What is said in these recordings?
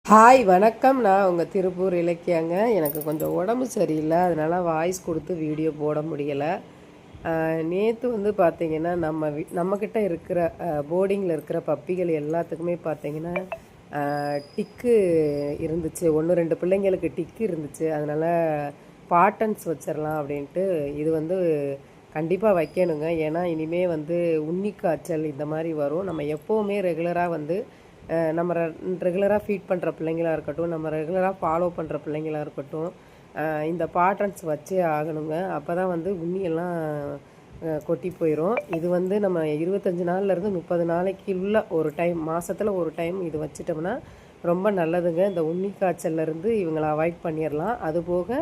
Hi வணக்கம். நான் உங்கள் திருப்பூர் இலக்கியாங்க. எனக்கு கொஞ்சம் உடம்பு சரியில்லை, அதனால் வாய்ஸ் கொடுத்து வீடியோ போட முடியலை. நேற்று வந்து பார்த்திங்கன்னா நம்மக்கிட்ட இருக்கிற போர்டிங்கில் இருக்கிற பப்பிகள் எல்லாத்துக்குமே பார்த்திங்கன்னா டிக்கு இருந்துச்சு. 1-2 பிள்ளைங்களுக்கு டிக்கு இருந்துச்சு. அதனால் பாட்டன்ஸ் வச்சிடலாம் அப்படின்ட்டு இது வந்து கண்டிப்பாக வைக்கணுங்க. ஏன்னா இனிமேல் வந்து உன்னி காய்ச்சல் இந்த மாதிரி வரும். நம்ம எப்போவுமே ரெகுலராக வந்து நம்ம ரெகுலராக ஃபீட் பண்ணுற பிள்ளைங்களாக இருக்கட்டும், நம்ம ரெகுலராக ஃபாலோ பண்ணுற பிள்ளைங்களாக இருக்கட்டும், இந்த பாட்டன்ஸ் வச்சே ஆகணுங்க. அப்போ தான் வந்து உண்ணியெல்லாம் கொட்டி போயிடும். இது வந்து நம்ம 25 நாள்லேருந்து 30 நாளைக்குள்ள ஒரு டைம், மாதத்தில் ஒரு டைம் இது வச்சிட்டோம்னா ரொம்ப நல்லதுங்க. இந்த உண்ணி காய்ச்சல்லேருந்து இவங்களை அவாய்ட் பண்ணிடலாம். அதுபோக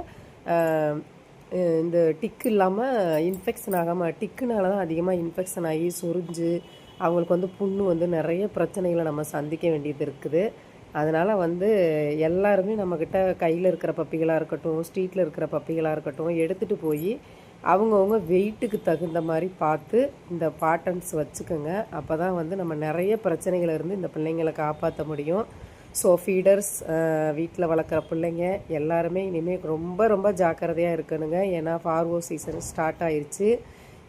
இந்த டிக்கு இல்லாமல் இன்ஃபெக்ஷன் ஆகாமல், டிக்குனால தான் அதிகமாக இன்ஃபெக்ஷன் ஆகி சொரிஞ்சு அவங்களுக்கு வந்து புண்ணு வந்து நிறைய பிரச்சனைகளை நம்ம சந்திக்க வேண்டியது இருக்குது. அதனால் வந்து எல்லாருமே நம்மக்கிட்ட கையில் இருக்கிற பப்பிகளாக இருக்கட்டும், ஸ்ட்ரீட்டில் இருக்கிற பப்பிகளாக இருக்கட்டும், எடுத்துகிட்டு போய் அவங்கவுங்க வெயிட்டுக்கு தகுந்த மாதிரி பார்த்து இந்த பாட்டன்ஸ் வச்சுக்கோங்க. அப்போ தான் வந்து நம்ம நிறைய பிரச்சனைகளிலிருந்து இந்த பிள்ளைங்களை காப்பாற்ற முடியும். ஸோ ஃபீடர்ஸ், வீட்டில் வளர்க்குற பிள்ளைங்க எல்லாருமே இனிமேல் ரொம்ப ரொம்ப ஜாக்கிரதையாக இருக்கணுங்க. ஏன்னா ஃபார்வோ சீசன் ஸ்டார்ட் ஆயிடுச்சு.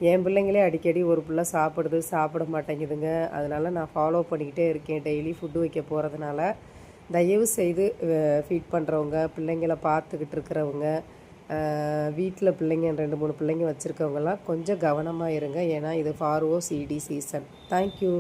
என் பிள்ளைங்களே அடிக்கடி ஒரு பிள்ளை சாப்பிட மாட்டேங்குதுங்க. அதனால் நான் ஃபாலோ பண்ணிக்கிட்டே இருக்கேன். டெய்லி ஃபுட்டு வைக்க போகிறதுனால தயவு செய்து ஃபீட் பண்ணுறவங்க, பிள்ளைங்களை பார்த்துக்கிட்டு இருக்கிறவங்க, வீட்டில் பிள்ளைங்க 2-3 பிள்ளைங்க வச்சுருக்கவங்கலாம் கொஞ்சம் கவனமாக இருங்க. ஏன்னா இது ஃபார்வோ சிடி சீசன். தேங்க்யூ.